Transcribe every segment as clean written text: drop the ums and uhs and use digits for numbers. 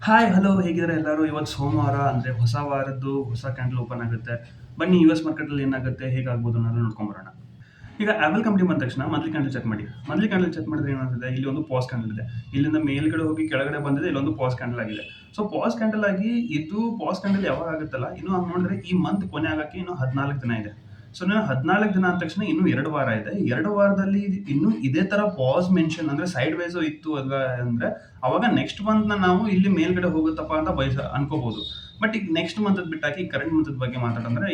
Hi hello ಹೇಗಿದ್ದಾರೆ ಎಲ್ಲರೂ. ಇವತ್ತು ಸೋಮವಾರ ಅಂದರೆ ಹೊಸ ವಾರದ್ದು ಹೊಸ ಕ್ಯಾಂಡಲ್ ಓಪನ್ ಆಗುತ್ತೆ. ಬನ್ನಿ ಯು ಎಸ್ ಮಾರ್ಕೆಟಲ್ಲಿ ಏನಾಗುತ್ತೆ, ಹೇಗಾಗ್ಬೋದು ಅನ್ನೋದನ್ನ ನೋಡ್ಕೊಂಬರೋಣ. ಈಗ ಆ್ಯಪಲ್ ಕಂಪ್ನಿ ಬಂದ ತಕ್ಷಣ ಮಂತ್ಲಿ ಕ್ಯಾಂಡಲ್ ಚೆಕ್ ಮಾಡಿ. ಮಂತ್ಲಿ ಕ್ಯಾಂಡಲ್ ಚೆಕ್ ಮಾಡಿದ್ರೆ ಏನಾಗ್ತದೆ, ಇಲ್ಲಿ ಒಂದು ಪಾಸ್ ಕ್ಯಾಂಡಲ್ ಇದೆ, ಇಲ್ಲಿಂದ ಮೇಲ್ಗಡೆ ಹೋಗಿ ಕೆಳಗಡೆ ಬಂದಿದೆ, ಇಲ್ಲೊಂದು ಪಾಸ್ ಕ್ಯಾಂಡಲ್ ಆಗಿದೆ. ಸೊ ಪಾಸ್ ಕ್ಯಾಂಡಲ್ ಆಗಿ ಇದು ಪಾಸ್ ಕ್ಯಾಂಡಲ್ ಯಾವಾಗ ಆಗುತ್ತಲ್ಲ, ಇನ್ನು ಹಂಗೆ ನೋಡಿದ್ರೆ ಈ ಮಂತ್ ಕೊನೆ ಆಗೋಕ್ಕೆ ಇನ್ನು 14 ದಿನ ಇದೆ. ಸೊ ನಾನು 14 ದಿನ ಅಂದ ತಕ್ಷಣ ಇನ್ನೂ 2 ವಾರ ಇದೆ. 2 ವಾರದಲ್ಲಿ ಇನ್ನೂ ಇದೇ ಥರ ಪಾಸ್ ಮೆನ್ಷನ್ ಅಂದರೆ ಸೈಡ್ ವೇಸು ಇತ್ತು ಅಲ್ವಾ, ಅಂದರೆ ಅವಾಗ ನೆಕ್ಸ್ಟ್ ಮಂತ್ನ ನಾವು ಇಲ್ಲಿ ಮೇಲ್ಗಡೆ ಹೋಗುತ್ತಪ್ಪ ಅಂತ ಅನ್ಕೋಬಹುದು. ಬಟ್ ಈಗ ನೆಕ್ಸ್ಟ್ ಮಂತ್ ಬಿಟ್ಟಾಕಿ ಕರೆಂಟ್ ಮಂತ್ ಬಗ್ಗೆ ಮಾತಾಡೋಣ.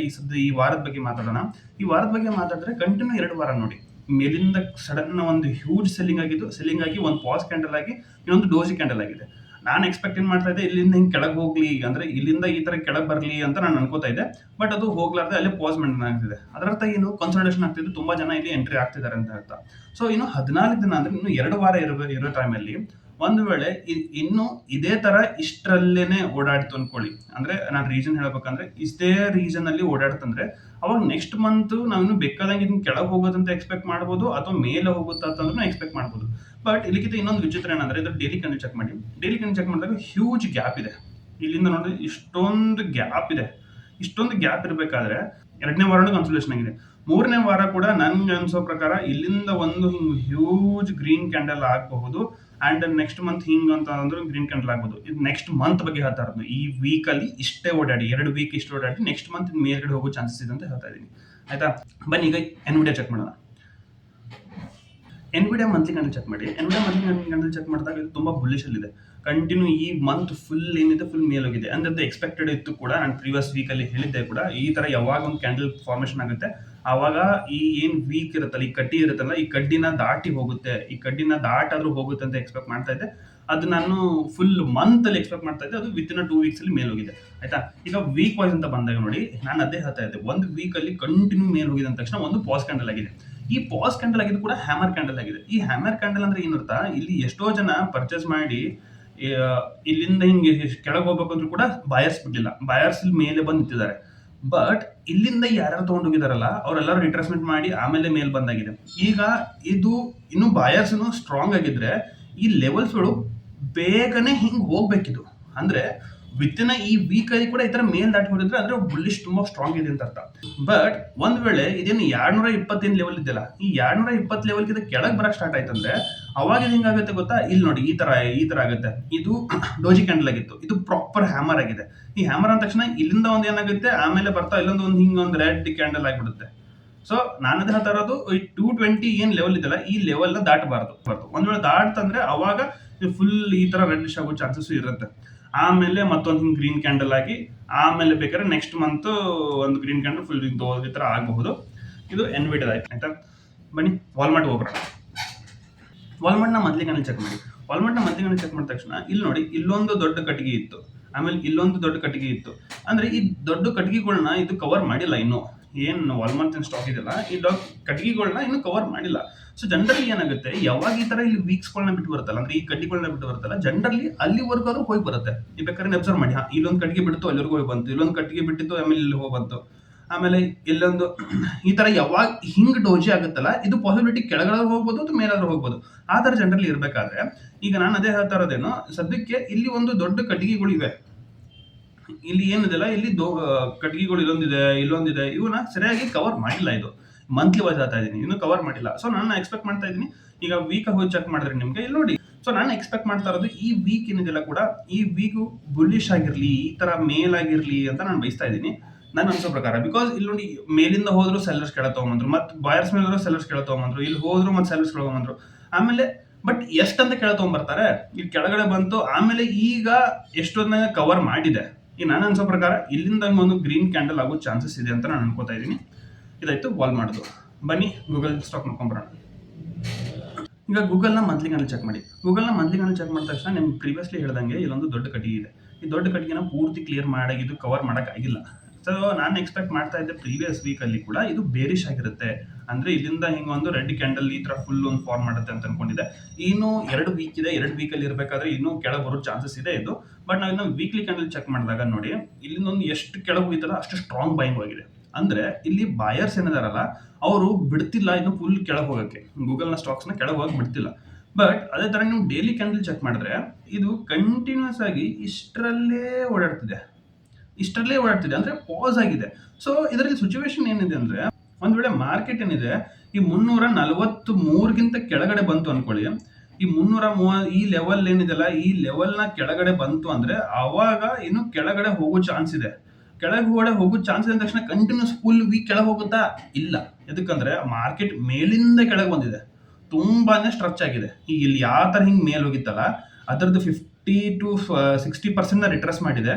ಈ ವಾರದ ಬಗ್ಗೆ ಮಾತಾಡೋಣ. ಈ ವಾರದ ಬಗ್ಗೆ ಮಾತಾಡಿದ್ರೆ ಕಂಟಿನ್ಯೂ 2 ವಾರ ನೋಡಿ, ಮೇಲಿಂದ ಸಡನ್ ಒಂದು ಹ್ಯೂಜ್ ಸೆಲ್ಲಿಂಗ್ ಆಗಿ ಒಂದು ಪಾಸ್ ಕ್ಯಾಂಡಲ್ ಆಗಿ ಇನ್ನೊಂದು ಡೋಜಿ ಕ್ಯಾಂಡಲ್ ಆಗಿದೆ. ನಾನು ಎಕ್ಸ್ಪೆಕ್ಟ್ ಏನು ಮಾಡ್ತಾ ಇದ್ದೆ, ಇಲ್ಲಿಂದ ಹಿಂಗೆ ಕೆಳಗೆ ಹೋಗ್ಲಿ, ಅಂದರೆ ಇಲ್ಲಿಂದ ಈ ಥರ ಕೆಳಗೆ ಬರಲಿ ಅಂತ ನಾನು ಅನ್ಕೋತಾ ಇದ್ದೆ. ಬಟ್ ಅದು ಹೋಗ್ಲಾರ್ದೆ ಅಲ್ಲೇ ಪಾಸ್ ಮೇಂಟೈನ್ ಆಗ್ತಿದೆ. ಅದರ ಅರ್ಥ ಏನು, ಕನ್ಸಲ್ಟೇಷನ್ ಆಗ್ತಿದೆ, ತುಂಬ ಜನ ಇಲ್ಲಿ ಎಂಟ್ರಿ ಆಗ್ತಿದ್ದಾರೆ ಅಂತ ಅರ್ಥ. ಸೊ ಇನ್ನು 14 ದಿನ ಅಂದರೆ ಇನ್ನು 2 ವಾರ ಇರೋ ಟೈಮಲ್ಲಿ ಒಂದು ವೇಳೆ ಇನ್ನು ಇದೇ ತರ ಇಷ್ಟರಲ್ಲೇನೆ ಓಡಾಡ್ತು ಅನ್ಕೊಳ್ಳಿ, ಅಂದ್ರೆ ನಾನು ರೀಸನ್ ಹೇಳ್ಬೇಕಂದ್ರೆ ಇಷ್ಟೇ ರೀಸನ್ ಅಲ್ಲಿ ಓಡಾಡ್ತಂದ್ರೆ ಅವಾಗ ನೆಕ್ಸ್ಟ್ ಮಂತ್ ನಾವಿನ್ನು ಬೇಕಾದಂಗೆ ಇದನ್ನ ಕೆಳಗೆ ಹೋಗೋದಂತ ಎಕ್ಸ್ಪೆಕ್ಟ್ ಮಾಡ್ಬೋದು, ಅಥವಾ ಮೇಲೆ ಹೋಗುತ್ತಾ ಅಂತಂದ್ರೂ ಎಕ್ಸ್ಪೆಕ್ಟ್ ಮಾಡ್ಬೋದು. ಬಟ್ ಇಲ್ಲಿಗಿಂತ ಇನ್ನೊಂದು ವಿಚಿತ್ರ ಏನಂದ್ರೆ, ಇದು ಡೈಲಿ ಕ್ಯಾಂಡಲ್ ಚೆಕ್ ಮಾಡಿ. ಡೈಲಿ ಕ್ಯಾಂಡಲ್ ಚೆಕ್ ಮಾಡಿದಾಗ ಹ್ಯೂಜ್ ಗ್ಯಾಪ್ ಇದೆ. ಇಲ್ಲಿಂದ ನೋಡಿದ್ರೆ ಇಷ್ಟೊಂದು ಗ್ಯಾಪ್ ಇದೆ. ಇಷ್ಟೊಂದು ಗ್ಯಾಪ್ ಇರಬೇಕಾದ್ರೆ 2ನೇ ವಾರ ಕನ್ಸಲ್ಟೇಷನ್ ಆಗಿದೆ. 3ನೇ ವಾರ ಕೂಡ ನನ್ಗೆ ಅನ್ಸೋ ಪ್ರಕಾರ ಇಲ್ಲಿಂದ ಒಂದು ಹಿಂಗ್ ಹ್ಯೂಜ್ ಗ್ರೀನ್ ಕ್ಯಾಂಡಲ್ ಆಗಬಹುದು. ಅಂಡ್ ನೆಕ್ಸ್ಟ್ ಮಂತ್ ಹಿಂಗ್ ಅಂತ ಅಂದ್ರೆ ಗ್ರೀನ್ ಕ್ಯಾಂಡಲ್ ಆಗ್ಬೋದು. ಇದು ನೆಕ್ಸ್ಟ್ ಮಂತ್ ಬಗ್ಗೆ ಹೇಳ್ತಾ ಇರೋದು. ಈ ವೀಕ್ ಅಲ್ಲಿ ಇಷ್ಟೇ ಓಡಾಡಿ, 2 ವೀಕ್ ಇಷ್ಟು ಓಡಾಡಿ ನೆಕ್ಸ್ಟ್ ಮಂತ್ ಮೇಲ್ಗಡೆ ಹೋಗೋ ಚಾನ್ಸಸ್ ಇದೆ ಅಂತ ಹೇಳ್ತಾ ಇದೀನಿ. ಆಯ್ತಾ, ಬನ್ನಿ ಈಗ ಎನ್ವಿಡಿಯಾ ಚೆಕ್ ಮಾಡೋಣ. ಎನ್ವಿಡಿಯಾ ಮಂತ್ಲಿ ಕ್ಯಾಂಡಲ್ ಚೆಕ್ ಮಾಡಿ. ಎನ್ವಿಡಿಯಾ ಮಂತ್ಲಿ ಕ್ಯಾಂಡಲ್ ಚೆಕ್ ಮಾಡಿದಾಗ ಇದು ತುಂಬಾ ಬುಲ್ಲಿಶ್ ಅಲ್ಲಿ ಇದೆ. ಕಂಟಿನ್ಯೂ ಈ ಮಂತ್ ಫುಲ್ ಏನಿದೆ ಫುಲ್ ಮೇಲೋಗಿದೆ. ಅಂದ್ರೆ ಎಕ್ಸ್ಪೆಕ್ಟೆಡ್ ಇತ್ತು ಕೂಡ. ನಾನು ಪ್ರೀವಿಯಸ್ ವೀಕ್ ಅಲ್ಲಿ ಹೇಳಿದ್ದೆ ಕೂಡ, ಈ ತರ ಯಾವಾಗ ಒಂದು ಕ್ಯಾಂಡಲ್ ಫಾರ್ಮೇಶನ್ ಆಗುತ್ತೆ ಆವಾಗ ಈ ಏನ್ ವೀಕ್ ಇರುತ್ತಲ್ಲ, ಈ ಕಡ್ಡಿ ಇರುತ್ತಲ್ಲ, ಈ ಕಡ್ಡಿನ ದಾಟಿ ಹೋಗುತ್ತೆ, ಈ ಕಡ್ಡಿನ ದಾಟಾದ್ರೂ ಹೋಗುತ್ತೆ ಅಂತ ಎಕ್ಸ್ಪೆಕ್ಟ್ ಮಾಡ್ತಾ ಇದ್ದೆ. ಅದು ನಾನು ಫುಲ್ ಮಂತ್ ಅಲ್ಲಿ ಎಕ್ಸ್ಪೆಕ್ಟ್ ಮಾಡ್ತಾ ಇದ್ದೆ. ಅದು ವಿತಿನ್ 2 ವೀಕ್ಸ್ ಅಲ್ಲಿ ಮೇಲ್ ಹೋಗಿದೆ. ಆಯ್ತಾ, ಈಗ ವೀಕ್ ವೈಸ್ ಅಂತ ಬಂದಾಗ ನೋಡಿ, ನಾನು ಅದೇ ಹೇಳ್ತಾ ಇದ್ದೆ, ಒಂದು ವೀಕ್ ಅಲ್ಲಿ ಕಂಟಿನ್ಯೂ ಮೇಲ್ ಹೋಗಿದೆ ಅಂದ ತಕ್ಷಣ ಒಂದು ಪಾಸ್ ಕ್ಯಾಂಡಲ್ ಆಗಿದೆ. ಈ ಪಾಸ್ ಕ್ಯಾಂಡಲ್ ಆಗಿದ್ದು ಕೂಡ ಹ್ಯಾಮರ್ ಕ್ಯಾಂಡಲ್ ಆಗಿದೆ. ಈ ಹ್ಯಾಮರ್ ಕ್ಯಾಂಡಲ್ ಅಂದ್ರೆ ಏನರ್ಥ, ಇಲ್ಲಿ ಎಷ್ಟೋ ಜನ ಪರ್ಚೇಸ್ ಮಾಡಿ ಇಲ್ಲಿಂದ ಹಿಂಗೆ ಕೆಳಗೆ ಹೋಗ್ಬೇಕಂದ್ರೂ ಕೂಡ ಬಾಯರ್ಸ್ ಬಿಟ್ಟಿಲ್ಲ, ಬಾಯರ್ಸ್ ಇಲ್ಲಿ ಮೇಲೆ ಬಂದು ನಿಂತಿದ್ದಾರೆ. ಬಟ್ ಇಲ್ಲಿಂದ ಯಾರ್ಯಾರು ತಗೊಂಡು ಹೋಗಿದಾರಲ್ಲ ಅವರೆಲ್ಲರೂ ರಿಟ್ರೇಸ್ಮೆಂಟ್ ಮಾಡಿ ಆಮೇಲೆ ಮೇಲ್ ಬಂದಾಗಿದೆ. ಈಗ ಇದು ಇನ್ನು ಬಾಯರ್ಸ್ ಸ್ಟ್ರಾಂಗ್ ಆಗಿದ್ರೆ ಈ ಲೆವೆಲ್ಸ್ಗಳು ಬೇಗನೆ ಹಿಂಗ್ ಹೋಗ್ಬೇಕಿದು. ಅಂದ್ರೆ ವಿತಿನ್ ಈ ವೀಕ್ ಅಲ್ಲಿ ಕೂಡ ಈ ತರ ಮೇಲ್ ದಾಟಿ ಹೋಗಿದ್ರೆ ಅಂದ್ರೆ ಬುಲ್ಲಿಶ್ ತುಂಬಾ ಸ್ಟ್ರಾಂಗ್ ಇದೆ ಅಂತ ಅರ್ಥ. ಬಟ್ ಒಂದ್ ವೇಳೆ ಇದೇನು 220 ಲೆವೆಲ್ ಇದೆಯಲ್ಲ, ಈ 220 ಲೆವೆಲ್ ಗಿಂತ ಕೆಳಗೆ ಬರಕ್ ಸ್ಟಾರ್ಟ್ ಆಯ್ತಂದ್ರೆ ಅವಾಗ ಇದು ಹಿಂಗಾಗುತ್ತೆ ಗೊತ್ತಾ. ಇಲ್ಲಿ ನೋಡಿ, ಈ ತರ ಆಗುತ್ತೆ. ಇದು ಡೋಜಿ ಕ್ಯಾಂಡಲ್ ಆಗಿತ್ತು, ಇದು ಪ್ರಾಪರ್ ಹ್ಯಾಮರ್ ಆಗಿದೆ. ಈ ಹ್ಯಾಮರ್ ಅಂದ ತಕ್ಷಣ ಇಲ್ಲಿಂದ ಒಂದ್ ಏನಾಗುತ್ತೆ, ಆಮೇಲೆ ಬರ್ತಾ ಇಲ್ಲೊಂದು ಹಿಂಗೊಂದು ರೆಡ್ ಕ್ಯಾಂಡಲ್ ಆಗಿಬಿಡುತ್ತೆ. ಸೊ ನಾನದೇ ಹೇಳ್ತಾ ಇರೋದು, ಈ 220 ಏನ್ ಲೆವೆಲ್ ಇದೆಯಲ್ಲ, ಈ ಲೆವೆಲ್ ದಾಟಬಾರ್ದು. ಒಂದ್ ವೇಳೆ ದಾಟ್ತಂದ್ರೆ ಅವಾಗ ಫುಲ್ ಈ ತರ ರೆಡ್ ಆಗೋ ಚಾನ್ಸಸ್ ಇರುತ್ತೆ. ಆಮೇಲೆ ಮತ್ತೊಂದು ಹಿಂಗ್ ಗ್ರೀನ್ ಕ್ಯಾಂಡಲ್ ಆಗಿ ಆಮೇಲೆ ಬೇಕಾದ್ರೆ ನೆಕ್ಸ್ಟ್ ಮಂತ್ ಒಂದು ಗ್ರೀನ್ ಕ್ಯಾಂಡಲ್ ಫುಲ್ ಈ ತರ ಆಗಬಹುದು. ಇದು ಎನ್ವಿಡಿಯಾ ಆಯ್ತಾ. ಬನ್ನಿ ವಾಲ್ಮಾರ್ಟ್ ಹೋಗೋಣ. ವಾಲ್ಮಾರ್ಟ್ನ ಮಂತ್ಲಿ ಕ್ಯಾಂಡಲ್ ಚೆಕ್ ಮಾಡಿ. ವಾಲ್ಮಾರ್ಟ್ನ ಮಂತ್ಲಿ ಕ್ಯಾಂಡಲ್ ಚೆಕ್ ಮಾಡಿದ ತಕ್ಷಣ ಇಲ್ಲಿ ನೋಡಿ, ಇಲ್ಲೊಂದು ದೊಡ್ಡ ಕಟ್ಟಿಗೆ ಇತ್ತು, ಆಮೇಲೆ ಇಲ್ಲೊಂದು ದೊಡ್ಡ ಕಟ್ಟಿಗೆ ಇತ್ತು. ಅಂದ್ರೆ ಈ ದೊಡ್ಡ ಕಟ್ಟಿಗೆಗಳನ್ನ ಇದು ಕವರ್ ಮಾಡಿಲ್ಲ ಇನ್ನು. ಏನ್ ವಾಲ್ಮಾರ್ಟ್ ಸ್ಟಾಕ್ ಇದೆಯಲ್ಲ, ಈ ಕಟ್ಟಿಗೆಗಳನ್ನ ಇನ್ನು ಕವರ್ ಮಾಡಿಲ್ಲ. ಸೊ ಜನರಲಿ ಏನಾಗುತ್ತೆ, ಯಾವಾಗ ಈ ತರ ಇಲ್ಲಿ ವೀಕ್ಸ್ಗಳನ್ನ ಬಿಟ್ಟು ಬರುತ್ತಲ್ಲ, ಅಂದ್ರೆ ಈ ಕಡ್ಡಿಗಳನ್ನ ಬಿಟ್ಟು ಬರುತ್ತಲ್ಲ, ಜನರಲಿ ಅಲ್ಲಿವರೆಗೂ ಆದ್ರೂ ಹೋಗಿ ಬರುತ್ತೆ. ಈ ಬೇಕಾದ್ರೆ ಅಬ್ಸರ್ವ್ ಮಾಡಿ, ಇಲ್ಲೊಂದು ಕಟ್ಟಿಗೆ ಬಿಟ್ಟು ಅಲ್ಲಿವರೆಗೂ ಹೋಗಿ ಬಂತು, ಇಲ್ಲೊಂದು ಕಟ್ಟಿಗೆ ಬಿಟ್ಟಿತ್ತು ಆಮೇಲೆ ಇಲ್ಲಿ ಹೋಗಿ ಬಂತು, ಆಮೇಲೆ ಇಲ್ಲೊಂದು ಈ ತರ ಯಾವಾಗ ಹಿಂಗ್ ಡೋಜಿ ಆಗುತ್ತಲ್ಲ, ಇದು ಪಾಸಿಬಿಲಿಟಿ ಕೆಳಗಡೆ ಹೋಗ್ಬೋದು ಅಥವಾ ಮೇಲಾದ್ರೂ ಹೋಗ್ಬೋದು. ಆ ತರ ಜನರಲಿ ಇರ್ಬೇಕಾದ್ರೆ ಈಗ ನಾನು ಅದೇ ಹೇಳ್ತಾ ಇರೋದೇನು, ಸದ್ಯಕ್ಕೆ ಇಲ್ಲಿ ಒಂದು ದೊಡ್ಡ ಕಟ್ಟಿಗೆಗಳು ಇವೆ. ಇಲ್ಲಿ ಏನಿದೆಲ್ಲ, ಇಲ್ಲಿ ಕಟ್ಟಿಗೆಗಳು ಇಲ್ಲೊಂದಿದೆ, ಇವನ್ನ ಸರಿಯಾಗಿ ಕವರ್ ಮಾಡಿಲ್ಲ. ಇದು ಮಂತ್ಲಿ ವೈಸ್ ಆಗ್ತಾ ಇದೀನಿ, ಇನ್ನು ಕವರ್ ಮಾಡಿಲ್ಲ. ಸೊ ನಾನು ಎಕ್ಸ್ಪೆಕ್ಟ್ ಮಾಡ್ತಾ ಇದೀನಿ, ಈಗ ವೀಕ್ ಹೋಗಿ ಚೆಕ್ ಮಾಡಿದ್ರೆ ನಿಮ್ಗೆ ಇಲ್ಲಿ ನೋಡಿ. ಸೊ ನಾನು ಎಕ್ಸ್ಪೆಕ್ಟ್ ಮಾಡ್ತಾ ಇರೋದು, ಈ ವೀಕ್ ಏನಿದೆಲ್ಲ ಕೂಡ ಈ ವೀಕ್ ಬುಲ್ಲಿಶ್ ಆಗಿರ್ಲಿ, ಈ ತರ ಮೇಲ್ ಆಗಿರ್ಲಿ ಅಂತ ನಾನು ಬಯಸ್ತಾ ಇದ್ದೀನಿ ನನ್ನ ಅನ್ಸೋ ಪ್ರಕಾರ. ಬಿಕಾಸ್ ಇಲ್ಲಿ ನೋಡಿ, ಮೇಲಿಂದ ಹೋದ್ರು ಸೆಲ್ಲರ್ಸ್ ಕೆಳ ತಗೊಂಬಂದ್ರು, ಮತ್ತೆ ಬಾಯರ್ಸ್ ಮೇಲೆ ಸೆಲ್ಲರ್ಸ್ ಕೆಳ ತಗೊಂಬಂದ್ರು, ಇಲ್ಲಿ ಹೋದ್ರು ಮತ್ತೆ ಸೆಲ್ಲರ್ಸ್ ಕೆಳಗೊಂಬಂದ್ರು, ಆಮೇಲೆ ಬಟ್ ಎಷ್ಟಂತ ಕೆಳ ತಗೊಂಡ್ಬರ್ತಾರೆ, ಇಲ್ಲಿ ಕೆಳಗಡೆ ಬಂತು, ಆಮೇಲೆ ಈಗ ಎಷ್ಟೊಂದ ಕವರ್ ಮಾಡಿದೆ. ಈ ನಾನು ಅನ್ಸೋ ಪ್ರಕಾರ ಇಲ್ಲಿಂದ ಒಂದು ಗ್ರೀನ್ ಕ್ಯಾಂಡಲ್ ಆಗೋ ಚಾನ್ಸಸ್ ಇದೆ ಅಂತ ನಾನು ಅನ್ಕೋತಾ ಇದ್ದೀನಿ. ಇದಾಯ್ತು ವಾಲ್ಮಾರ್ಟ್ದು. ಬನ್ನಿ ಗೂಗಲ್ ಸ್ಟಾಕ್ ನೋಡ್ಕೊಂಬರೋಣ. ಈಗ ಗೂಗಲ್ನ ಮಂತ್ಲಿ ಕ್ಯಾಂಡಲ್ ಚೆಕ್ ಮಾಡಿ. ಗೂಗಲ್ನ ಮಂತ್ಲಿ ಕ್ಯಾಂಡಲ್ ಚೆಕ್ ಮಾಡಿದ ತಕ್ಷಣ ನಿಮ್ಗೆ ಪ್ರೀವಿಯಸ್ಲಿ ಹೇಳ್ದಂಗೆ ಇಲ್ಲೊಂದು ದೊಡ್ಡ ಕಟ್ಟಿಗೆ ಇದೆ. ಈ ದೊಡ್ಡ ಕಟ್ಟಿಗೆನ ಪೂರ್ತಿ ಕ್ಲಿಯರ್ ಮಾಡಾಗಿದ್ದು ಕವರ್ ಮಾಡೋಕ್ಕಾಗಿಲ್ಲ. ಸೊ ನಾನು ಎಕ್ಸ್ಪೆಕ್ಟ್ ಮಾಡ್ತಾ ಇದ್ದೆ ಪ್ರೀವಿಯಸ್ ವೀಕಲ್ಲಿ ಕೂಡ ಇದು ಬೇರಿಶ್ ಆಗಿರುತ್ತೆ, ಅಂದ್ರೆ ಇಲ್ಲಿಂದ ಹಿಂಗೊಂದು ರೆಡ್ ಕ್ಯಾಂಡಲ್ ಈ ತರ ಫುಲ್ ಒಂದು ಫಾರ್ಮ್ ಮಾಡುತ್ತೆ ಅಂತ ಅನ್ಕೊಂಡಿದ್ದೆ. ಇನ್ನು 2 ವೀಕ್ ಇದೆ, 2 ವೀಕಲ್ಲಿ ಇರಬೇಕಾದ್ರೆ ಇನ್ನೂ ಕೆಳಗೆ ಬರೋ ಚಾನ್ಸಸ್ ಇದೆ ಇದು. ಬಟ್ ನಾವು ಇನ್ನು ವೀಕ್ಲಿ ಕ್ಯಾಂಡಲ್ ಚೆಕ್ ಮಾಡಿದಾಗ ನೋಡಿ, ಇಲ್ಲಿಂದ ಒಂದು ಎಷ್ಟು ಕೆಳಗೆ ಹೋಗಿತ್ತಲ್ಲ ಅಷ್ಟು ಸ್ಟ್ರಾಂಗ್ ಬೈಂಗ್ ಆಗಿದೆ. ಅಂದ್ರೆ ಇಲ್ಲಿ ಬಾಯರ್ಸ್ ಏನಿದಾರಲ್ಲ ಅವರು ಬಿಡ್ತಿಲ್ಲ ಇನ್ನು ಫುಲ್ ಕೆಳಗೆ ಹೋಗಕ್ಕೆ, ಗೂಗಲ್ನ ಸ್ಟಾಕ್ಸ್ನ ಕೆಳಗೆ ಹೋಗಕ್ಕೆ ಬಿಡ್ತಿಲ್ಲ. ಬಟ್ ಅದೇ ತರ ನೀವು ಡೈಲಿ ಕ್ಯಾಂಡಲ್ ಚೆಕ್ ಮಾಡಿದ್ರೆ ಇದು ಕಂಟಿನ್ಯೂಸ್ ಆಗಿ ಇಷ್ಟರಲ್ಲೇ ಓಡಾಡ್ತಿದೆ ಅಂದ್ರೆ ಪಾಸ್ ಆಗಿದೆ. ಸೊ ಇದರಲ್ಲಿ ಸಿಚುವೇಶನ್ ಏನಿದೆ ಅಂದ್ರೆ, ಒಂದ್ ವೇಳೆ ಮಾರ್ಕೆಟ್ ಏನಿದೆ ಈ 343ಗಿಂತ ಕೆಳಗಡೆ ಬಂತು ಅನ್ಕೊಳ್ಳಿ, ಈ 330 ಈ ಲೆವೆಲ್ ಏನಿದೆಲ್ಲ ಈ ಲೆವೆಲ್ ನ ಕೆಳಗಡೆ ಬಂತು ಅಂದ್ರೆ ಅವಾಗ ಇನ್ನು ಕೆಳಗಡೆ ಹೋಗೋ ಚಾನ್ಸ್ ಇದೆ. ಕೆಳಗಡೆ ಹೋಗೋ ಚಾನ್ಸ್ ಇದ್ದ ತಕ್ಷಣ ಕಂಟಿನ್ಯೂಸ್ ಫುಲ್ ವೀಕ್ ಕೆಳಗೆ ಹೋಗುತ್ತಾ? ಇಲ್ಲ. ಎದಕ್ಕಂದ್ರೆ ಮಾರ್ಕೆಟ್ ಮೇಲಿಂದ ಕೆಳಗೆ ಬಂದಿದೆ, ತುಂಬಾನೇ ಸ್ಟ್ರಚ್ ಆಗಿದೆ. ಈಗ ಇಲ್ಲಿ ಯಾವ ತರ ಹಿಂಗ್ ಮೇಲ್ ಹೋಗಿತ್ತಲ್ಲ ಅದರದ್ದು 50 to 60% ರಿಟ್ರೆಸ್ ಮಾಡಿದೆ.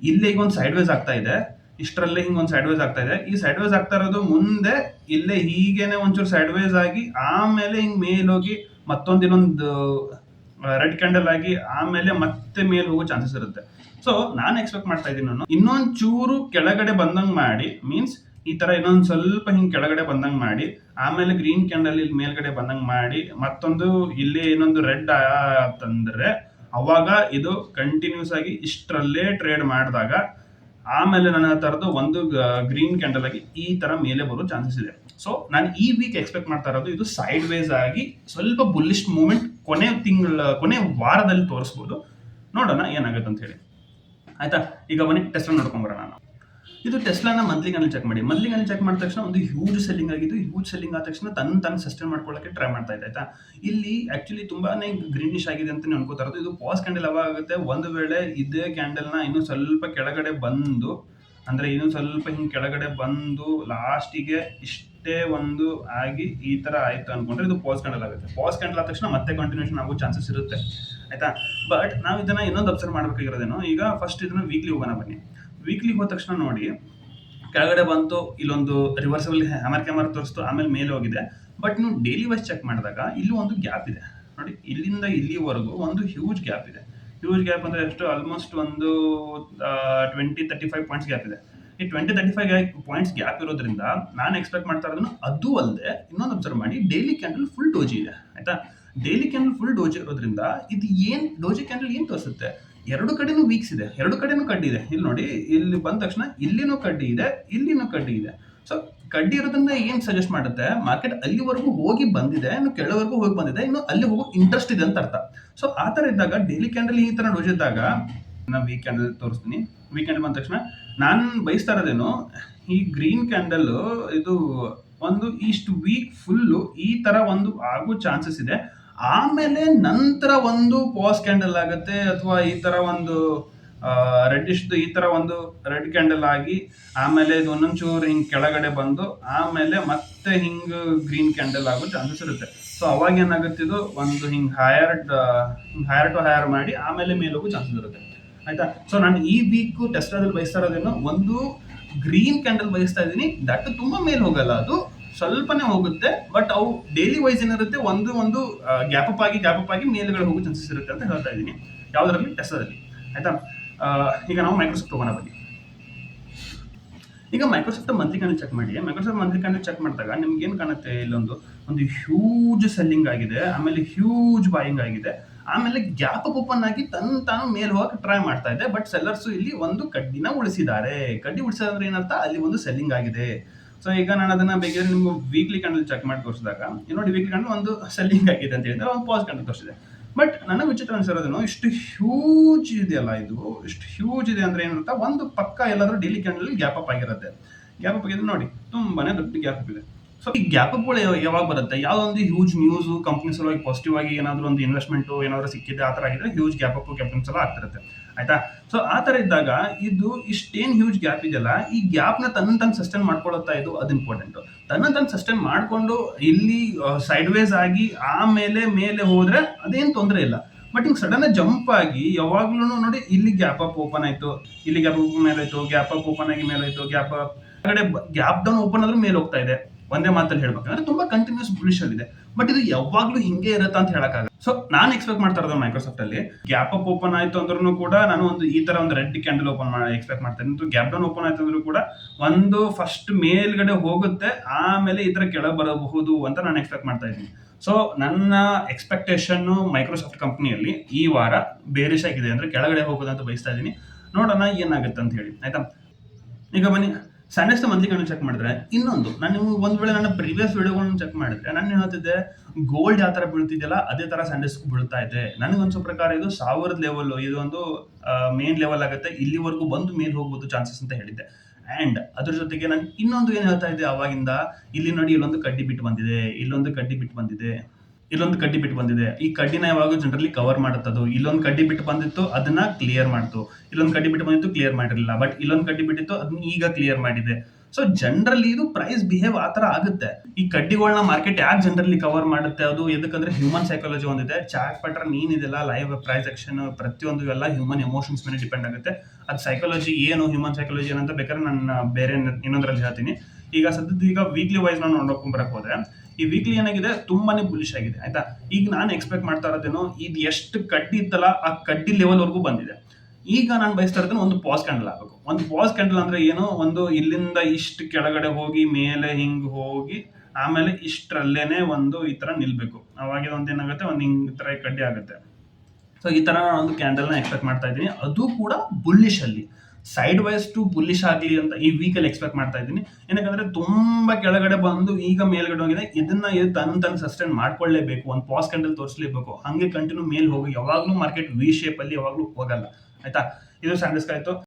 ಇಲ್ಲಿ ಈಗ ಒಂದು ಸೈಡ್ ವೇಸ್ ಆಗ್ತಾ ಇದೆ, ಇಷ್ಟರಲ್ಲೇ ಹಿಂಗ್ ಒಂದು ಸೈಡ್ ವೇಸ್ ಆಗ್ತಾ ಇದೆ. ಈ ಸೈಡ್ ವೇಸ್ ಆಗ್ತಾ ಇರೋದು ಮುಂದೆ ಇಲ್ಲೇ ಹೀಗೇನೆ ಒಂಚೂರು ಸೈಡ್ ವೇಸ್ ಆಗಿ ಆಮೇಲೆ ಹಿಂಗ್ ಮೇಲ್ ಹೋಗಿ ಮತ್ತೊಂದು ಇನ್ನೊಂದು ರೆಡ್ ಕ್ಯಾಂಡಲ್ ಆಗಿ ಆಮೇಲೆ ಮತ್ತೆ ಮೇಲ್ ಹೋಗೋ ಚಾನ್ಸಸ್ ಇರುತ್ತೆ. ಸೊ ನಾನು ಎಕ್ಸ್ಪೆಕ್ಟ್ ಮಾಡ್ತಾ ಇದ್ದೀನಿ, ನಾನು ಇನ್ನೊಂದ್ ಚೂರು ಕೆಳಗಡೆ ಬಂದಂಗ್ ಮಾಡಿ, ಮೀನ್ಸ್ ಈ ತರ ಇನ್ನೊಂದ್ ಸ್ವಲ್ಪ ಹಿಂಗ್ ಕೆಳಗಡೆ ಬಂದಂಗ್ ಮಾಡಿ ಆಮೇಲೆ ಗ್ರೀನ್ ಕ್ಯಾಂಡಲ್ ಇಲ್ಲಿ ಮೇಲ್ಗಡೆ ಬಂದಂಗ್ ಮಾಡಿ ಮತ್ತೊಂದು ಇಲ್ಲಿ ಇನ್ನೊಂದು ರೆಡ್ ಅಂತಂದ್ರೆ ಅವಾಗ ಇದು ಕಂಟಿನ್ಯೂಸ್ ಆಗಿ ಇಷ್ಟರಲ್ಲೇ ಟ್ರೇಡ್ ಮಾಡಿದಾಗ ಆಮೇಲೆ ನನ್ನ ತರದ್ದು ಒಂದು ಗ್ರೀನ್ ಕ್ಯಾಂಡಲ್ ಆಗಿ ಈ ತರ ಮೇಲೆ ಬರೋ ಚಾನ್ಸಸ್ ಇದೆ. ಸೊ ನಾನು ಈ ವೀಕ್ ಎಕ್ಸ್ಪೆಕ್ಟ್ ಮಾಡ್ತಾ ಇರೋದು ಇದು ಸೈಡ್ ವೇಸ್ ಆಗಿ ಸ್ವಲ್ಪ ಬುಲ್ಲಿಶ್ ಮೂವ್ಮೆಂಟ್ ಕೊನೆ ವಾರದಲ್ಲಿ ತೋರಿಸ್ಬೋದು. ನೋಡೋಣ ಏನಾಗುತ್ತೆ ಅಂತ ಹೇಳಿ. ಆಯ್ತಾ, ಈಗ ಬನ್ನಿ ಟೆಸ್ಲಾ ನೋಡ್ಕೊಂಬರೋಣ. ನಾನು ಇದು ಟೆಸ್ಲಾನ ಮಂತ್ಲಿ ಕ್ಯಾಂಡಲ್ ಚೆಕ್ ಮಾಡಿ. ಮಂತ್ಲಿ ಕ್ಯಾಂಡಲ್ ಚೆಕ್ ಮಾಡಿದ ತಕ್ಷಣ ಒಂದು ಹ್ಯೂಜ್ ಸೆಲ್ಲಿಂಗ್ ಆಗಿದ್ದು, ಹ್ಯೂಜ್ ಸೆಲ್ಲಿಂಗ್ ಆದ ತಕ್ಷಣ ತಾನು ಸಸ್ಟೈನ್ ಮಾಡ್ಕೊಳ್ಳೋಕೆ ಟ್ರೈ ಮಾಡ್ತಾ ಇದೆ. ಆಯ್ತಾ, ಇಲ್ಲಿ ಆಕ್ಚುಲಿ ತುಂಬಾನೇ ಗ್ರೀನಿಶ್ ಆಗಿದೆ ಅಂತ ಅನ್ಕೋತಾ ಇರೋದು. ಇದು ಪಾಸ್ ಕ್ಯಾಂಡಲ್ ಯಾವಾಗ ಆಗುತ್ತೆ, ಒಂದು ವೇಳೆ ಇದೇ ಕ್ಯಾಂಡಲ್ನ ಇನ್ನೂ ಸ್ವಲ್ಪ ಕೆಳಗಡೆ ಬಂದು, ಅಂದ್ರೆ ಇನ್ನೂ ಸ್ವಲ್ಪ ಹಿಂಗೆ ಕೆಳಗಡೆ ಬಂದು ಲಾಸ್ಟಿಗೆ ಇಷ್ಟೇ ಒಂದು ಆಗಿ ಈ ತರ ಆಯ್ತು ಅನ್ಕೊಂಡ್ರೆ ಇದು ಪಾಸ್ ಕ್ಯಾಂಡಲ್ ಆಗುತ್ತೆ. ಪಾಸ್ ಕ್ಯಾಂಡಲ್ ಆದ ತಕ್ಷಣ ಮತ್ತೆ ಕಂಟಿನ್ಯೂಷನ್ ಆಗೋ ಚಾನ್ಸಸ್ ಇರುತ್ತೆ. ಆಯ್ತಾ, ಬಟ್ ನಾವು ಇದನ್ನ ಇನ್ನೊಂದು ಅಬ್ಸರ್ವ್ ಮಾಡ್ಬೇಕಾಗಿರೋದೇನು, ಈಗ ಫಸ್ಟ್ ಇದನ್ನ ವೀಕ್ಲಿ ಹೋಗೋಣ ಬನ್ನಿ. ವೀಕ್ಲಿ ಹೋದ ತಕ್ಷಣ ನೋಡಿ ಕೆಳಗಡೆ ಬಂತು, ಇಲ್ಲೊಂದು ರಿವರ್ಸಬಲ್ ಹ್ಯಾಮರ್ ಕ್ಯಾಮರ್ ತೋರಿಸ್ತು, ಆಮೇಲೆ ಮೇಲೆ ಹೋಗಿದೆ. ಬಟ್ ನೀವು ಡೈಲಿ ವೈಸ್ ಚೆಕ್ ಮಾಡಿದಾಗ ಇಲ್ಲೂ ಒಂದು ಗ್ಯಾಪ್ ಇದೆ ನೋಡಿ, ಇಲ್ಲಿಂದ ಇಲ್ಲಿವರೆಗೂ ಒಂದು ಹ್ಯೂಜ್ ಗ್ಯಾಪ್ ಇದೆ. ಹ್ಯೂಜ್ ಗ್ಯಾಪ್ ಅಂದ್ರೆ ಎಷ್ಟು, ಆಲ್ಮೋಸ್ಟ್ ಒಂದು 20-35 ಪಾಯಿಂಟ್ಸ್ ಗ್ಯಾಪ್ ಇದೆ. ಈ 20-35 ಪಾಯಿಂಟ್ಸ್ ಗ್ಯಾಪ್ ಇರೋದ್ರಿಂದ ನಾನು ಎಕ್ಸ್ಪೆಕ್ಟ್ ಮಾಡ್ತಾ ಇರೋದನ್ನು ಅದು ಅಲ್ಲದೆ ಇನ್ನೊಂದು ಅಬ್ಸರ್ವ್ ಮಾಡಿ, ಡೈಲಿ ಕ್ಯಾಂಡಲ್ ಫುಲ್ ಡೋಜಿ ಇದೆ. ಆಯ್ತಾ, ಡೈಲಿ ಕ್ಯಾಂಡಲ್ ಫುಲ್ ಡೋಜಿ ಇರೋದ್ರಿಂದ ಇದು ಡೋಜಿ ಕ್ಯಾಂಡಲ್ ಏನ್ ತೋರಿಸುತ್ತೆ, ಎರಡು ಕಡೆನೂ ವೀಕ್ಸ್ ಇದೆ, ಎರಡು ಕಡೆನೂ ಕಡ್ಡಿ ಇದೆ. ಇಲ್ಲಿ ನೋಡಿ, ಇಲ್ಲಿ ಬಂದ ತಕ್ಷಣ ಇಲ್ಲಿನೂ ಕಡ್ಡಿ ಇದೆ, ಇಲ್ಲಿನೂ ಕಡ್ಡಿ ಇದೆ. ಸೊ ಕಡ್ಡಿ ಇರೋದ್ರಿಂದ ಏನ್ ಸಜೆಸ್ಟ್ ಮಾಡುತ್ತೆ, ಮಾರ್ಕೆಟ್ ಅಲ್ಲಿವರೆಗೂ ಹೋಗಿ ಬಂದಿದೆ, ಇನ್ನು ಕೆಳವರೆಗೂ ಹೋಗಿ ಬಂದಿದೆ, ಇನ್ನು ಅಲ್ಲಿ ಹೋಗೋ ಇಂಟ್ರೆಸ್ಟ್ ಇದೆ ಅಂತ ಅರ್ಥ. ಸೊ ಆ ತರ ಇದ್ದಾಗ ಡೈಲಿ ಕ್ಯಾಂಡಲ್ ಈ ತರ ಡೋಜ್ ಇದ್ದಾಗ, ನಾನು ವೀಕ್ ಕ್ಯಾಂಡಲ್ ತೋರಿಸ್ತೀನಿ. ವೀಕ್ ಕ್ಯಾಂಡಲ್ ಬಂದ ತಕ್ಷಣ ನಾನು ಬಯಸ್ತಾ ಇರೋದೇನು, ಈ ಗ್ರೀನ್ ಕ್ಯಾಂಡಲ್ ಇದು ಒಂದು ಇಷ್ಟು ವೀಕ್ ಫುಲ್ಲು ಈ ತರ ಒಂದು ಆಗೋ ಚಾನ್ಸಸ್ ಇದೆ. ಆಮೇಲೆ ನಂತರ ಒಂದು ಪಾಸ್ ಕ್ಯಾಂಡಲ್ ಆಗುತ್ತೆ, ಅಥವಾ ಈ ತರ ಒಂದು ರೆಡ್ಡಿಶ್ ಈ ತರ ಒಂದು ರೆಡ್ ಕ್ಯಾಂಡಲ್ ಆಗಿ ಆಮೇಲೆ ಇದು ಒಂದೊಂಚೂರು ಹಿಂಗ್ ಕೆಳಗಡೆ ಬಂದು ಆಮೇಲೆ ಮತ್ತೆ ಹಿಂಗ್ ಗ್ರೀನ್ ಕ್ಯಾಂಡಲ್ ಆಗೋ ಚಾನ್ಸಸ್ ಇರುತ್ತೆ. ಸೊ ಅವಾಗ ಏನಾಗುತ್ತೆ, ಇದು ಒಂದು ಹಿಂಗ್ ಹೈಯರ್ ಟು ಹೈಯರ್ ಮಾಡಿ ಆಮೇಲೆ ಮೇಲೆ ಹೋಗೋ ಚಾನ್ಸಸ್ ಇರುತ್ತೆ. ಆಯ್ತಾ, ಸೊ ನಾನು ಈ ವೀಕ್ ಟೆಸ್ಲಾದಲ್ಲಿ ಬಯಸ್ತಾ ಇರೋದೇನು, ಒಂದು ಗ್ರೀನ್ ಕ್ಯಾಂಡಲ್ ಬಯಸ್ತಾ ಇದ್ದೀನಿ. ದಟ್ ತುಂಬಾ ಮೇಲೆ ಹೋಗಲ್ಲ, ಅದು ಸ್ವಲ್ಪನೇ ಹೋಗುತ್ತೆ. ಬಟ್ ಅವು ಡೈಲಿ ವೈಸ್ ಏನಿರುತ್ತೆ, ಒಂದು ಗ್ಯಾಪ್ ಅಪ್ ಆಗಿ ಮೇಲ್ಗಡೆ ಹೋಗೋ ಚಾನ್ಸಸ್ ಇರುತ್ತೆ ಅಂತ ಹೇಳ್ತಾ ಇದ್ದೀನಿ. ಯಾವ್ದ್ರಲ್ಲಿ, ಟೆಸ್ಲಾದಲ್ಲಿ. ಆಯ್ತಾ, ಈಗ ನಾವು ಮೈಕ್ರೋಸಾಫ್ಟ್ ಹೋಗೋಣ ಬನ್ನಿ. ಈಗ ಮೈಕ್ರೋಸಾಫ್ಟ್ ಮಂತ್ಲಿ ಕ್ಯಾಂಡಲ್ ಚೆಕ್ ಮಾಡಿ. ಮೈಕ್ರೋಸಾಫ್ಟ್ ಮಂತ್ಲಿ ಕ್ಯಾಂಡಲ್ ಚೆಕ್ ಮಾಡಿದಾಗ ನಿಮ್ಗೆ ಏನ್ ಕಾಣುತ್ತೆ, ಇಲ್ಲೊಂದು ಹ್ಯೂಜ್ ಸೆಲ್ಲಿಂಗ್ ಆಗಿದೆ, ಆಮೇಲೆ ಹ್ಯೂಜ್ ಬಾಯಿಂಗ್ ಆಗಿದೆ, ಆಮೇಲೆ ಗ್ಯಾಪ್ ಅಪ್ ಓಪನ್ ಆಗಿ ತಾನು ಮೇಲ್ ಹೋಗಕ್ಕೆ ಟ್ರೈ ಮಾಡ್ತಾ ಇದೆ. ಬಟ್ ಸೆಲ್ಲರ್ಸ್ ಇಲ್ಲಿ ಒಂದು ಕಡ್ಡಿನ ಉಳಿಸಿದ್ದಾರೆ. ಕಡ್ಡಿ ಉಳಿಸೋದ್ರೆ ಏನರ್ಥ, ಅಲ್ಲಿ ಒಂದು ಸೆಲ್ಲಿಂಗ್ ಆಗಿದೆ. ಸೊ ಈಗ ನಾನು ಅದನ್ನ ಬೇಕಾದ್ರೆ ನಿಮ್ಗೆ ವೀಕ್ಲಿ ಕ್ಯಾಂಡಲ್ ಚೆಕ್ ಮಾಡಿ ತೋರಿಸಿದಾಗ ನೋಡಿ, ವೀಕ್ಲಿ ಕ್ಯಾಂಡಲ್ ಒಂದು ಸೆಲ್ಲಿಂಗ್ ಆಗಿದೆ ಅಂತ ಹೇಳಿದ್ರೆ ಒಂದು ಪಾಸ್ ಕ್ಯಾಂಡಲ್ ತೋರಿಸಿದೆ. ಬಟ್ ನನಗೆ ವಿಚಿತ್ರ ಅನ್ಸಿರೋದೇನು, ಇಷ್ಟು ಹ್ಯೂಜ್ ಇದೆಯಲ್ಲ, ಇಷ್ಟು ಹ್ಯೂಜ್ ಇದೆ ಅಂದ್ರೆ ಏನಂತ, ಒಂದು ಪಕ್ಕ ಎಲ್ಲಾದ್ರೂ ಡೈಲಿ ಕ್ಯಾಂಡಲ್ ಗ್ಯಾಪ್ ಅಪ್ ಆಗಿರುತ್ತೆ. ಗ್ಯಾಪ್ ಅಪ್ ಆಗಿದೆ ನೋಡಿ, ತುಂಬಾನೇ ದೊಡ್ಡ ಗ್ಯಾಪ್ ಅಪ್ ಇದೆ. ಸೊ ಈ ಗ್ಯಾಪ್ ಅಪ್ಗಳು ಯಾವಾಗ ಬರುತ್ತೆ, ಯಾವ್ದೊಂದು ಹ್ಯೂಜ್ ನ್ಯೂಸ್ ಕಂಪ್ನಿ ಸಲುವಾಗಿ ಪಾಸಿಟಿವ್ ಆಗಿ ಏನಾದ್ರು ಒಂದು ಇನ್ವೆಸ್ಟ್ಮೆಂಟ್ ಏನಾದ್ರು ಸಿಕ್ಕಿದೆ ಆ ತರ ಆಗಿದ್ರೆ ಹ್ಯೂಜ್ ಗ್ಯಾಪ್ ಅಪ್ ಕ್ಯಾಪಿಟಲ್ಸ್ ಎಲ್ಲ ಆಗ್ತಿರುತ್ತೆ. ಆಯ್ತಾ, ಸೊ ಆ ತರ ಇದ್ದಾಗ ಇದು ಇಷ್ಟೇನ್ ಹ್ಯೂಜ್ ಗ್ಯಾಪ್ ಇದೆಯಲ್ಲ, ಈ ಗ್ಯಾಪ್ ನ ತನ್ನ ಸಸ್ಟೈನ್ ಮಾಡ್ಕೊಳುತ್ತಾ ಇದು ಅದು ಇಂಪಾರ್ಟೆಂಟ್. ತನ್ನ ಸಸ್ಟೈನ್ ಮಾಡ್ಕೊಂಡು ಇಲ್ಲಿ ಸೈಡ್ ವೇಸ್ ಆಗಿ ಆಮೇಲೆ ಮೇಲೆ ಹೋದ್ರೆ ಅದೇನ್ ತೊಂದರೆ ಇಲ್ಲ. ಬಟ್ ಹಿಂಗ್ ಸಡನ್ ಜಂಪ್ ಆಗಿ ಯಾವಾಗ್ಲೂ ನೋಡಿ, ಇಲ್ಲಿ ಗ್ಯಾಪ್ ಅಪ್ ಓಪನ್ ಆಯ್ತು, ಇಲ್ಲಿ ಗ್ಯಾಪ್ ಅಪ್ ಮೇಲೆ ಆಯ್ತು, ಗ್ಯಾಪ್ ಅಪ್ ಓಪನ್ ಆಗಿ ಮೇಲೆ ಆಯ್ತು, ಗ್ಯಾಪ್ ಅಪ್ ಕಡೆ ಗ್ಯಾಪ್ ಡೌನ್ ಓಪನ್ ಆದ್ರೂ ಮೇಲೆ ಹೋಗ್ತಾ ಇದೆ. ಒಂದೇ ಮಾತಲ್ಲಿ ಹೇಳ್ಬೇಕಂದ್ರೆ ತುಂಬಾ ಕಂಟಿನ್ಯೂಸ್ ಬುಲಿಶ್ ಇದೆ. ಬಟ್ ಇದು ಯಾವಾಗ್ಲೂ ಹಿಂಗೆ ಇರುತ್ತೆ ಅಂತ ಹೇಳಕ್ಕಾಗಲ್ಲ. ಸೊ ನಾನು ಎಕ್ಸ್ಪೆಕ್ಟ್ ಮಾಡ್ತಾ ಇರೋದು ಮೈಕ್ರೋಸಾಫ್ಟ್ ಅಲ್ಲಿ ಗ್ಯಾಪ್ ಅಪ್ ಓಪನ್ ಆಯ್ತು ಅಂದ್ರೂ ಕೂಡ ನಾನು ಒಂದು ಈ ತರ ಒಂದು ರೆಡ್ ಕ್ಯಾಂಡಲ್ ಓಪನ್ ಎಕ್ಸ್ಪೆಕ್ಟ್ ಮಾಡ್ತೇನೆ. ಗ್ಯಾಪ್ ಡೌನ್ ಓಪನ್ ಆಯ್ತು ಅಂದ್ರೂ ಕೂಡ ಒಂದು ಫಸ್ಟ್ ಮೇಲ್ಗಡೆ ಹೋಗುತ್ತೆ, ಆಮೇಲೆ ಈ ತರ ಕೆಳಗೆ ಬರಬಹುದು ಅಂತ ನಾನು ಎಕ್ಸ್ಪೆಕ್ಟ್ ಮಾಡ್ತಾ ಇದ್ದೀನಿ. ಸೊ ನನ್ನ ಎಕ್ಸ್ಪೆಕ್ಟೇಷನ್ ಮೈಕ್ರೋಸಾಫ್ಟ್ ಕಂಪನಿಯಲ್ಲಿ ಈ ವಾರ ಬೇರಿಶ್ ಆಗಿದೆ, ಅಂದ್ರೆ ಕೆಳಗಡೆ ಹೋಗೋದಂತ ಬಯಸ್ತಾ ಇದ್ದೀನಿ. ನೋಡೋಣ ಏನಾಗುತ್ತೆ ಅಂತ ಹೇಳಿ. ಆಯ್ತಾ, ಈಗ ಬನ್ನಿ ಸ್ಯಾಂಡಲ್ಸ್ನ ಮಂತ್ಲಿ ಕ್ಯಾಂಡಲ್ ಚೆಕ್ ಮಾಡಿದ್ರೆ ಇನ್ನೊಂದು ನಾನು ನಿಮ್ಗೆ ಒಂದ್ ವೇಳೆ ನನ್ನ ಪ್ರೀವಿಯಸ್ ವಿಡಿಯೋಗಳನ್ನ ಚೆಕ್ ಮಾಡಿದ್ರೆ ನಾನು ಹೇಳ್ತಿದ್ದೆ ಗೋಲ್ಡ್ ಯಾವ ತರ ಬೀಳ್ತಿದೆಯಲ್ಲ ಅದೇ ತರ ಸ್ಯಾಂಡಲ್ಸ್ ಬೀಳ್ತಾ ಇದೆ. ನನಗೆ ಅನ್ಸೋ ಪ್ರಕಾರ ಇದು 1000 ಲೆವೆಲ್, ಇದು ಒಂದು ಮೇನ್ ಲೆವೆಲ್ ಆಗುತ್ತೆ, ಇಲ್ಲಿವರೆಗೂ ಬಂದು ಮೇಲ್ ಹೋಗ್ಬೋದು ಚಾನ್ಸಸ್ ಅಂತ ಹೇಳಿದ್ದೆ. ಅಂಡ್ ಅದ್ರ ಜೊತೆಗೆ ನಾನು ಇನ್ನೊಂದು ಏನ್ ಹೇಳ್ತಾ ಇದ್ದೆ ಅವಾಗಿಂದ, ಇಲ್ಲಿ ನೋಡಿ ಇಲ್ಲೊಂದು ಕಡ್ಡಿ ಬಿಟ್ಟು ಬಂದಿದೆ, ಇಲ್ಲೊಂದು ಕಡ್ಡಿ ಬಿಟ್ಟು ಬಂದಿದೆ, ಇಲ್ಲೊಂದು ಕಡ್ಡಿ ಬಿಟ್ಟು ಬಂದಿದೆ. ಈ ಕಡ್ಡಿನ ಯಾವಾಗ ಜನರಲಿ ಕವರ್ ಮಾಡುತ್ತದು. ಇಲ್ಲೊಂದು ಕಡ್ಡಿ ಬಿಟ್ಟು ಬಂದಿತ್ತು ಅದನ್ನ ಕ್ಲಿಯರ್ ಮಾಡ್ತು, ಇಲ್ಲೊಂದು ಕಡ್ಡಿ ಬಿಟ್ಟು ಬಂದಿತ್ತು ಕ್ಲಿಯರ್ ಮಾಡಿರಲಿಲ್ಲ, ಬಟ್ ಇಲ್ಲೊಂದು ಕಡ್ಡಿ ಬಿಟ್ಟಿತ್ತು ಅದನ್ನ ಈಗ ಕ್ಲಿಯರ್ ಮಾಡಿದೆ. ಸೊ ಜನರಲಿ ಇದು ಪ್ರೈಸ್ ಬಿಹೇವ್ ಆ ತರ ಆಗುತ್ತೆ. ಈ ಕಡ್ಡಿಗಳನ್ನ ಮಾರ್ಕೆಟ್ ಯಾಕೆ ಜನರಲಿ ಕವರ್ ಮಾಡುತ್ತೆ, ಅದು ಎದಕ್ಕಂದ್ರೆ ಹ್ಯೂಮನ್ ಸೈಕಾಲಜಿ ಒಂದಿದೆ, ಚಾರ್ಟ್ ಪ್ಯಾಟರ್ನ್ ಏನಿದೆಲ್ಲ, ಲೈವ್ ಪ್ರೈಸ್ ಆಕ್ಷನ್ ಪ್ರತಿಯೊಂದು ಎಲ್ಲ ಹ್ಯೂಮನ್ ಎಮೋಷನ್ಸ್ ಮೇಲೆ ಡಿಪೆಂಡ್ ಆಗುತ್ತೆ. ಅದು ಸೈಕಾಲಜಿ ಏನು, ಹ್ಯೂಮನ್ ಸೈಕಾಲಜಿ ಏನಂತ ಬೇಕಾದ್ರೆ ನಾನು ಬೇರೆ ಇನ್ನೊಂದ್ರಲ್ಲಿ ಹೇಳ್ತೀನಿ. ಈಗ ಸದ್ಯದ ಈಗ ವೀಕ್ಲಿ ವೈಸ್ ನಾವು ನೋಡ್ಕೊಂಬರಕ್ ಹೋದ್ರೆ ಈ ವೀಕ್ಲಿ ಏನಾಗಿದೆ ತುಂಬಾನೇ ಬುಲಿಶ್ ಆಗಿದೆ ಆಯ್ತಾ. ಈಗ ನಾನು ಎಕ್ಸ್ಪೆಕ್ಟ್ ಮಾಡ್ತಾ ಇರೋದೇನು, ಇದು ಎಷ್ಟು ಕಡ್ಡಿ ಇತ್ತಲ್ಲ ಆ ಕಡ್ಡಿ ಲೆವೆಲ್ ವರ್ಗೂ ಬಂದಿದೆ. ಈಗ ನಾನು ಬಯಸ್ತಾ ಇರೋದನ್ನ ಒಂದು ಪಾಸ್ ಕ್ಯಾಂಡಲ್ ಆಗಬೇಕು. ಒಂದು ಪಾಸ್ ಕ್ಯಾಂಡಲ್ ಅಂದ್ರೆ ಏನು, ಒಂದು ಇಲ್ಲಿಂದ ಇಷ್ಟು ಕೆಳಗಡೆ ಹೋಗಿ ಮೇಲೆ ಹಿಂಗ್ ಹೋಗಿ ಆಮೇಲೆ ಇಷ್ಟರಲ್ಲೇನೆ ಒಂದು ಈ ತರ ನಿಲ್ಬೇಕು. ಅವಾಗ ಒಂದು ಏನಾಗುತ್ತೆ, ಒಂದು ಹಿಂಗ್ ಈ ತರ ಕಡ್ಡಿ ಆಗುತ್ತೆ. ಸೊ ಈ ತರ ನಾನು ಒಂದು ಕ್ಯಾಂಡಲ್ನ ಎಕ್ಸ್ಪೆಕ್ಟ್ ಮಾಡ್ತಾ ಇದ್ದೀನಿ, ಅದು ಕೂಡ ಬುಲ್ಲಿಶ್ ಅಲ್ಲಿ. ಸೈಡ್ ವೈಸ್ ಟು ಬುಲ್ಲಿಶ್ ಆಗಲಿ ಅಂತ ಈ ವೀಕಲ್ಲಿ ಎಕ್ಸ್ಪೆಕ್ಟ್ ಮಾಡ್ತಾ ಇದ್ದೀನಿ. ಏನಕ್ಕಂದ್ರೆ ತುಂಬಾ ಕೆಳಗಡೆ ಬಂದು ಈಗ ಮೇಲ್ಗಡೆ ಹೋಗಿದೆ, ಇದನ್ನ ತನ್ನ ಸಸ್ಟೈನ್ ಮಾಡ್ಕೊಳ್ಳೇಬೇಕು, ಒಂದು ಪಾಸ್ ಕ್ಯಾಂಡಲ್ ತೋರಿಸಲೇಬೇಕು. ಹಂಗೆ ಕಂಟಿನ್ಯೂ ಮೇಲ್ ಹೋಗಿ ಯಾವಾಗ್ಲೂ ಮಾರ್ಕೆಟ್ ವಿ ಶೇಪ್ ಅಲ್ಲಿ ಯಾವಾಗ್ಲೂ ಹೋಗಲ್ಲ ಆಯ್ತಾ. ಇದು ಸ್ಯಾಂಡಲ್ಸ್ ಆಯ್ತು.